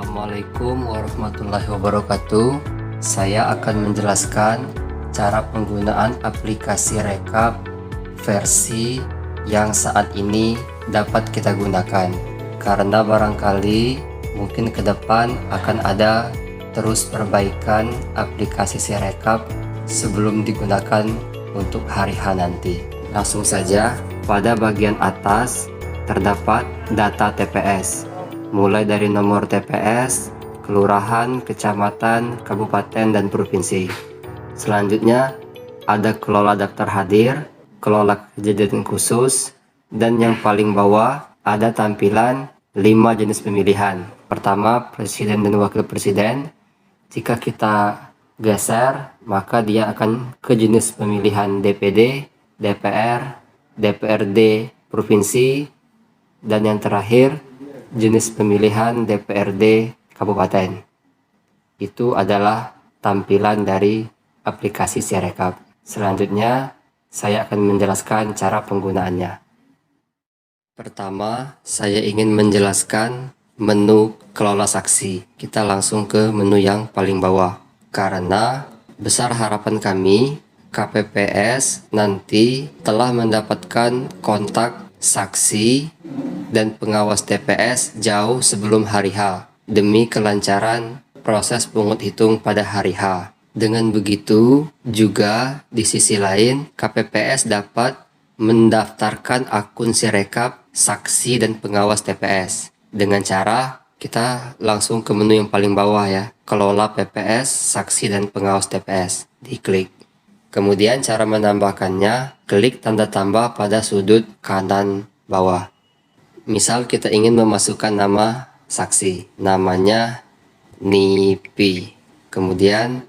Assalamualaikum warahmatullahi wabarakatuh. Saya akan menjelaskan cara penggunaan aplikasi rekap versi yang saat ini dapat kita gunakan. Karena barangkali mungkin ke depan akan ada terus perbaikan aplikasi Sirekap sebelum digunakan untuk hari H nanti. Langsung saja, pada bagian atas terdapat data TPS. Mulai dari nomor TPS, kelurahan, kecamatan, kabupaten, dan provinsi. Selanjutnya ada kelola daftar hadir, kelola kejadian khusus, dan yang paling bawah ada tampilan 5 jenis pemilihan. Pertama, presiden dan wakil presiden. Jika kita geser, maka dia akan ke jenis pemilihan DPD, DPR, DPRD provinsi, dan yang terakhir jenis pemilihan DPRD kabupaten. Itu adalah tampilan dari aplikasi Sirekap. Selanjutnya saya akan menjelaskan cara penggunaannya. Pertama, saya ingin menjelaskan menu kelola saksi. Kita langsung ke menu yang paling bawah. Karena besar harapan kami KPPS nanti telah mendapatkan kontak saksi dan pengawas TPS jauh sebelum hari H demi kelancaran proses pungut hitung pada hari H. Dengan begitu juga di sisi lain KPPS dapat mendaftarkan akun Sirekap saksi dan pengawas TPS dengan cara kita langsung ke menu yang paling bawah ya, kelola PPS saksi dan pengawas TPS, diklik. Kemudian cara menambahkannya, klik tanda tambah pada sudut kanan bawah. Misal kita ingin memasukkan nama saksi, namanya Nipi. Kemudian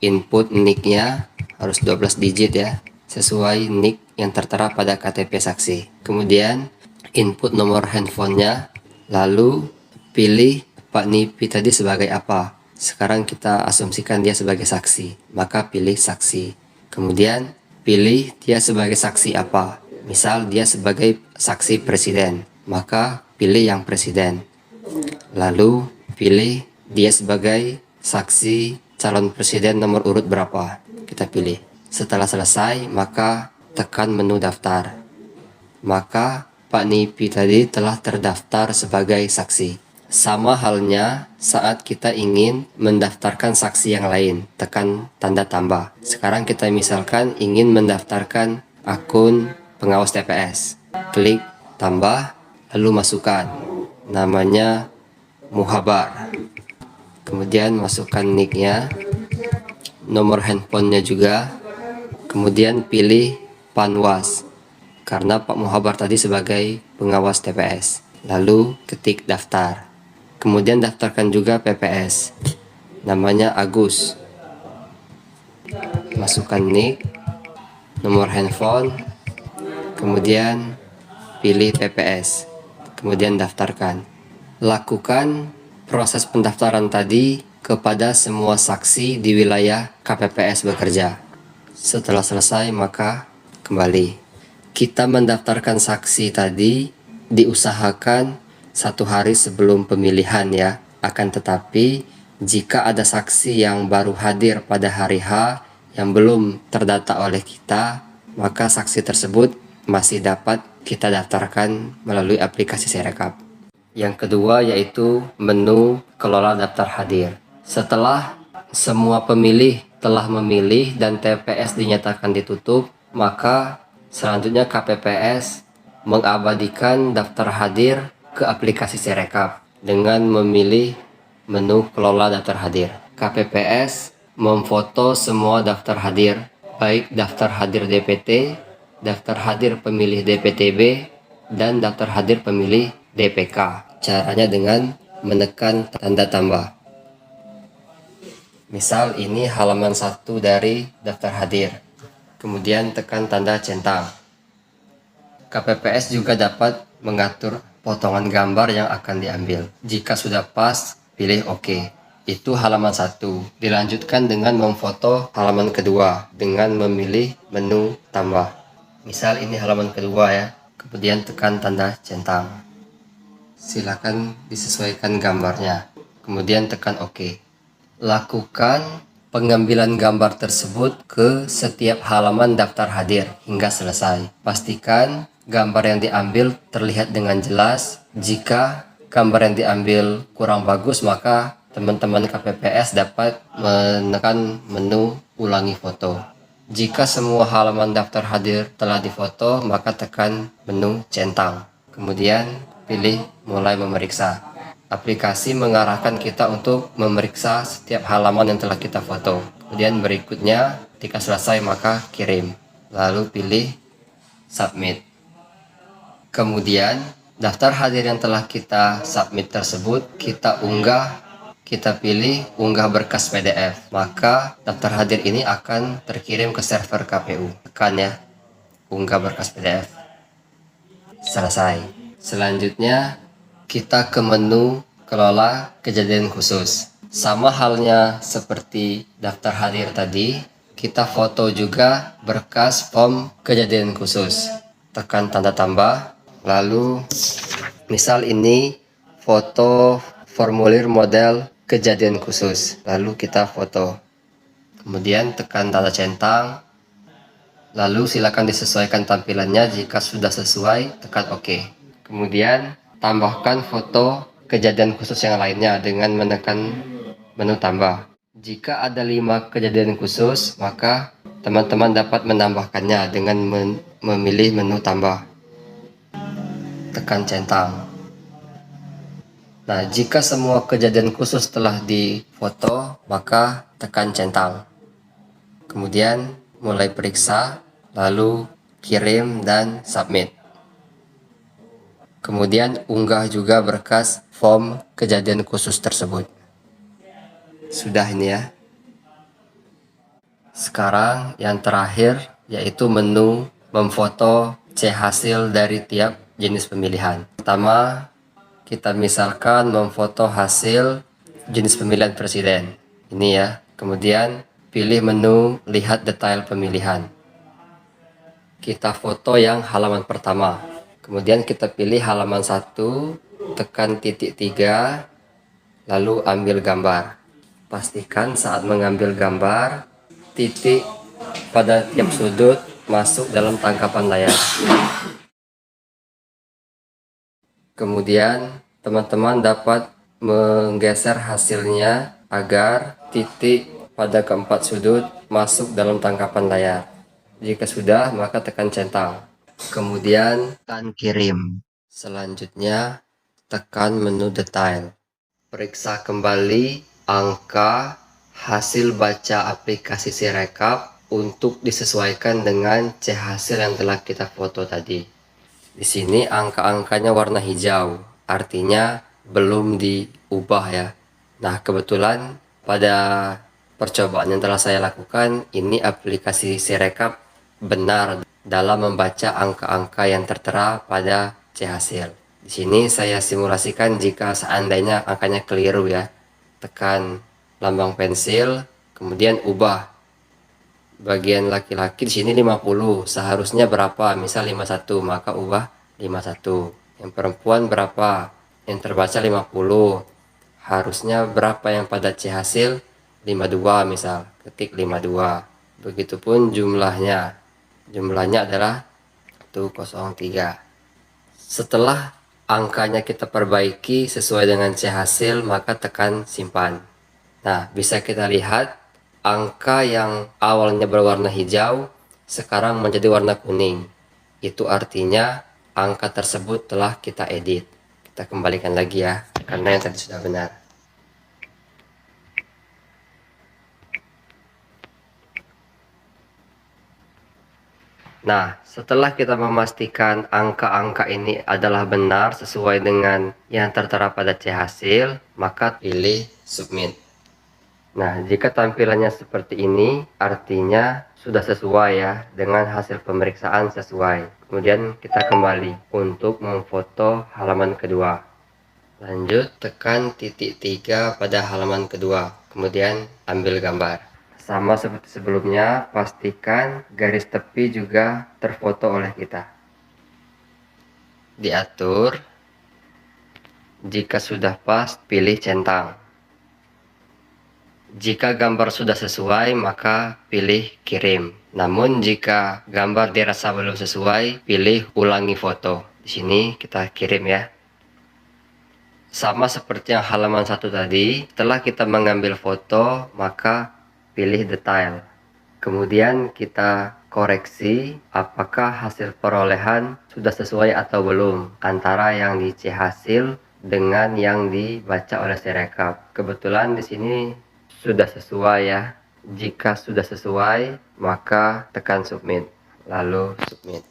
input nicknya harus 12 digit ya, sesuai nick yang tertera pada KTP saksi. Kemudian input nomor handphonenya, lalu pilih Pak Nipi tadi sebagai apa. Sekarang kita asumsikan dia sebagai saksi, maka pilih saksi. Kemudian pilih dia sebagai saksi apa. Misal dia sebagai saksi presiden, maka pilih yang presiden. Lalu pilih dia sebagai saksi calon presiden nomor urut berapa. Kita pilih. Setelah selesai, maka tekan menu daftar. Maka Pak Nipi tadi telah terdaftar sebagai saksi. Sama halnya saat kita ingin mendaftarkan saksi yang lain, tekan tanda tambah. Sekarang kita misalkan ingin mendaftarkan akun pengawas TPS. Klik tambah, lalu masukkan namanya Muhabar. Kemudian masukkan nicknya, nomor handphonenya juga. Kemudian pilih Panwas, karena Pak Muhabar tadi sebagai pengawas TPS. Lalu ketik daftar. Kemudian daftarkan juga PPS, namanya Agus. Masukkan nick, nomor handphone, kemudian pilih PPS, kemudian daftarkan. Lakukan proses pendaftaran tadi kepada semua saksi di wilayah KPPS bekerja. Setelah selesai, maka kembali. Kita mendaftarkan saksi tadi diusahakan 1 hari sebelum pemilihan ya. Akan tetapi jika ada saksi yang baru hadir pada hari H yang belum terdata oleh kita, maka saksi tersebut masih dapat kita daftarkan melalui aplikasi Sirekap. Yang kedua yaitu menu kelola daftar hadir. Setelah semua pemilih telah memilih dan TPS dinyatakan ditutup, maka selanjutnya KPPS mengabadikan daftar hadir ke aplikasi Sirekap dengan memilih menu kelola daftar hadir. KPPS memfoto semua daftar hadir, baik daftar hadir DPT, daftar hadir pemilih DPTB, dan daftar hadir pemilih DPK. Caranya dengan menekan tanda tambah. Misal ini halaman 1 dari daftar hadir. Kemudian tekan tanda centang. KPPS juga dapat mengatur potongan gambar yang akan diambil. Jika sudah pas, pilih OK. Itu halaman 1. Dilanjutkan dengan memfoto halaman kedua dengan memilih menu tambah. Misal ini halaman kedua ya. Kemudian tekan tanda centang. Silakan disesuaikan gambarnya. kemudian tekan OK. Lakukan pengambilan gambar tersebut ke setiap halaman daftar hadir hingga selesai. Pastikan gambar yang diambil terlihat dengan jelas. Jika gambar yang diambil kurang bagus, maka teman-teman KPPS dapat menekan menu ulangi foto. Jika semua halaman daftar hadir telah difoto, maka tekan menu centang. Kemudian pilih mulai memeriksa. Aplikasi mengarahkan kita untuk memeriksa setiap halaman yang telah kita foto. Kemudian berikutnya, ketika selesai maka kirim. Lalu pilih submit. Kemudian, daftar hadir yang telah kita submit tersebut kita unggah. Kita pilih unggah berkas PDF. Maka daftar hadir ini akan terkirim ke server KPU. Tekan ya, unggah berkas PDF. Selesai. Selanjutnya, kita ke menu kelola kejadian khusus. Sama halnya seperti daftar hadir tadi, kita foto juga berkas form kejadian khusus. Tekan tanda tambah, lalu misal ini foto formulir model kejadian khusus. Lalu kita foto. Kemudian tekan tanda centang. Lalu silakan disesuaikan tampilannya. Jika sudah sesuai, tekan OK. Kemudian tambahkan foto kejadian khusus yang lainnya dengan menekan menu tambah. Jika ada 5 kejadian khusus, maka teman-teman dapat menambahkannya dengan memilih menu tambah. Tekan centang. Nah, jika semua kejadian khusus telah difoto, maka tekan centang. Kemudian mulai periksa, lalu kirim dan submit. Kemudian unggah juga berkas form kejadian khusus tersebut. Sudah ini ya. Sekarang yang terakhir yaitu menu memfoto C hasil dari tiap jenis pemilihan. Pertama, kita misalkan memfoto hasil jenis pemilihan presiden. Ini ya. Kemudian pilih menu lihat detail pemilihan. Kita foto yang halaman pertama. Kemudian kita pilih halaman 1, tekan titik 3, lalu ambil gambar. Pastikan saat mengambil gambar, titik pada tiap sudut masuk dalam tangkapan layar. Kemudian teman-teman dapat menggeser hasilnya agar titik pada keempat sudut masuk dalam tangkapan layar. Jika sudah, maka tekan centang. Kemudian tekan kirim. Selanjutnya tekan menu detail. Periksa kembali angka hasil baca aplikasi Sirekap untuk disesuaikan dengan C hasil yang telah kita foto tadi. Di sini angka-angkanya warna hijau, artinya belum diubah ya. Nah, kebetulan pada percobaan yang telah saya lakukan, ini aplikasi Sirekap benar dalam membaca angka-angka yang tertera pada C hasil. Di sini saya simulasikan jika seandainya angkanya keliru ya. Tekan lambang pensil, kemudian ubah. Bagian laki-laki di sini 50, seharusnya berapa? Misal 51, maka ubah 51. Yang perempuan berapa? Yang terbaca 50. Harusnya berapa yang pada C hasil? 52 misal. Ketik 52. Begitupun jumlahnya. Jumlahnya adalah 103. Setelah angkanya kita perbaiki sesuai dengan C hasil, maka tekan simpan. Nah, bisa kita lihat angka yang awalnya berwarna hijau sekarang menjadi warna kuning. Itu artinya angka tersebut telah kita edit. Kita kembalikan lagi ya, karena yang tadi sudah benar. Nah, setelah kita memastikan angka-angka ini adalah benar sesuai dengan yang tertera pada C hasil, maka pilih submit. Nah, jika tampilannya seperti ini, artinya sudah sesuai ya, dengan hasil pemeriksaan sesuai. Kemudian kita kembali untuk memfoto halaman kedua. Lanjut, tekan titik 3 pada halaman kedua. Kemudian ambil gambar. Sama seperti sebelumnya, pastikan garis tepi juga terfoto oleh kita. Diatur. Jika sudah pas, pilih centang. Jika gambar sudah sesuai, maka pilih kirim. Namun jika gambar dirasa belum sesuai, pilih ulangi foto. Di sini kita kirim ya. Sama seperti yang halaman 1 tadi, setelah kita mengambil foto, maka pilih detail. Kemudian kita koreksi apakah hasil perolehan sudah sesuai atau belum antara yang di C hasil dengan yang dibaca oleh Sirekap. Kebetulan di sini sudah sesuai ya. Jika sudah sesuai, maka tekan submit, lalu submit.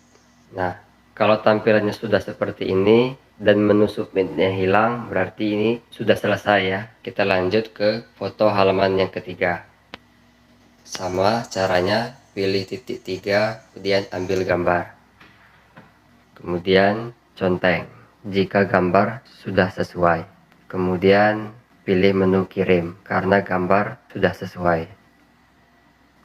Nah, kalau tampilannya sudah seperti ini dan menu submitnya hilang, berarti ini sudah selesai ya. Kita lanjut ke foto halaman yang ketiga. Sama caranya, pilih titik 3, kemudian ambil gambar. Kemudian conteng jika gambar sudah sesuai. Kemudian pilih menu kirim karena gambar sudah sesuai.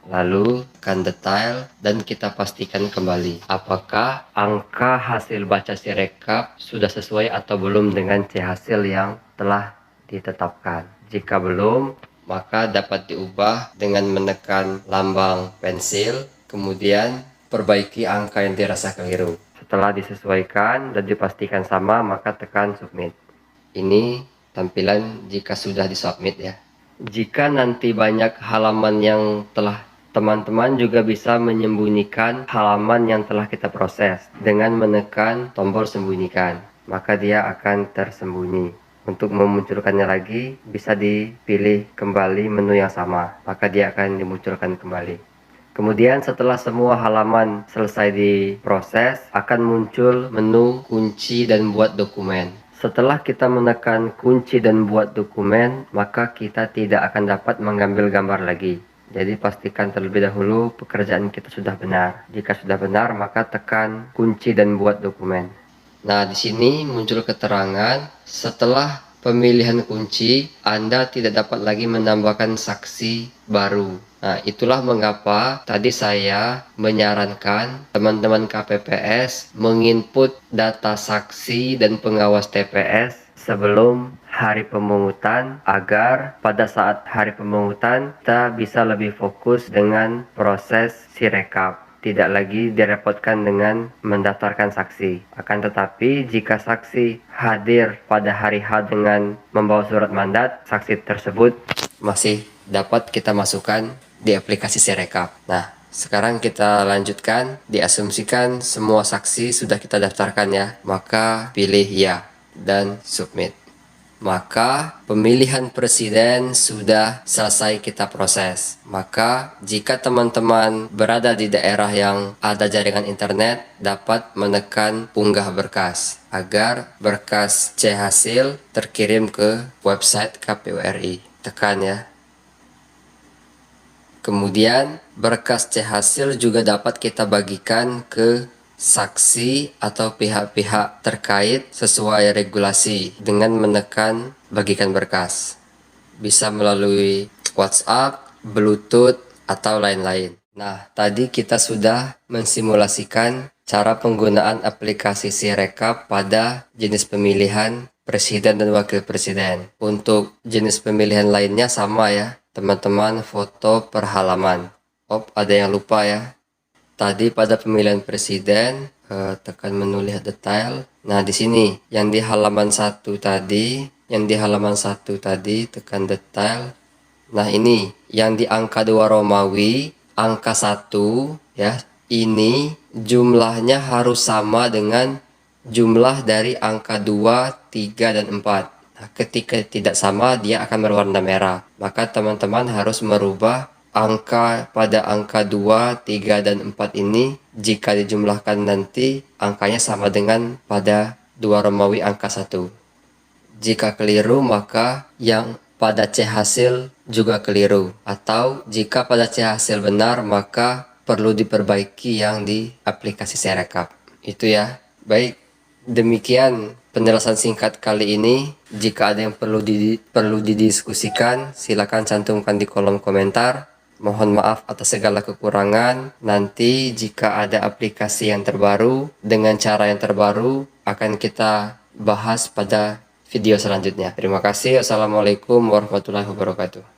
Lalu tekan detail dan kita pastikan kembali apakah angka hasil baca Sirekap sudah sesuai atau belum dengan C hasil yang telah ditetapkan. Jika belum, maka dapat diubah dengan menekan lambang pensil, kemudian perbaiki angka yang dirasa keliru. Setelah disesuaikan dan dipastikan sama, maka tekan submit. Ini tampilan jika sudah disubmit ya. Jika nanti banyak halaman yang telah, teman-teman juga bisa menyembunyikan halaman yang telah kita proses dengan menekan tombol sembunyikan, maka dia akan tersembunyi. Untuk memunculkannya lagi, bisa dipilih kembali menu yang sama, maka dia akan dimunculkan kembali. Kemudian setelah semua halaman selesai diproses, akan muncul menu kunci dan buat dokumen. Setelah kita menekan kunci dan buat dokumen, maka kita tidak akan dapat mengambil gambar lagi. Jadi pastikan terlebih dahulu pekerjaan kita sudah benar. Jika sudah benar, maka tekan kunci dan buat dokumen. Nah, di sini muncul keterangan setelah pemilihan kunci, Anda tidak dapat lagi menambahkan saksi baru. Nah, itulah mengapa tadi saya menyarankan teman-teman KPPS menginput data saksi dan pengawas TPS sebelum hari pemungutan, agar pada saat hari pemungutan kita bisa lebih fokus dengan proses Sirekap. Tidak lagi direpotkan dengan mendaftarkan saksi. Akan tetapi jika saksi hadir pada hari H dengan membawa surat mandat, saksi tersebut masih dapat kita masukkan di aplikasi Sirekap. Nah, sekarang kita lanjutkan. Diasumsikan semua saksi sudah kita daftarkan ya, maka pilih ya dan submit. Maka pemilihan presiden sudah selesai kita proses. Maka jika teman-teman berada di daerah yang ada jaringan internet, dapat menekan unggah berkas agar berkas C hasil terkirim ke website KPU RI. Tekan ya. Kemudian berkas C hasil juga dapat kita bagikan ke saksi atau pihak-pihak terkait sesuai regulasi dengan menekan bagikan berkas. Bisa melalui WhatsApp, Bluetooth, atau lain-lain. Nah, tadi kita sudah mensimulasikan cara penggunaan aplikasi Sirekap pada jenis pemilihan presiden dan wakil presiden. Untuk jenis pemilihan lainnya sama ya, teman-teman, foto per halaman. Oh, ada yang lupa ya. Tadi pada pemilihan presiden, tekan menu lihat detail. Nah, di sini yang di halaman 1 tadi, tekan detail. Nah, ini yang di angka 2 Romawi, angka 1 ya. Ini jumlahnya harus sama dengan jumlah dari angka 2, 3, dan 4. Nah, ketika tidak sama, dia akan berwarna merah. Maka teman-teman harus merubah angka pada angka 2, 3, dan 4 ini. Jika dijumlahkan nanti, angkanya sama dengan pada 2 Romawi angka 1. Jika keliru, maka yang pada C hasil juga keliru. Atau jika pada C hasil benar, maka perlu diperbaiki yang di aplikasi Sirekap. Itu ya. Baik, demikian penjelasan singkat kali ini. Jika ada yang perlu didiskusikan, silakan cantumkan di kolom komentar. Mohon maaf atas segala kekurangan. Nanti jika ada aplikasi yang terbaru dengan cara yang terbaru, akan kita bahas pada video selanjutnya. Terima kasih. Wassalamualaikum warahmatullahi wabarakatuh.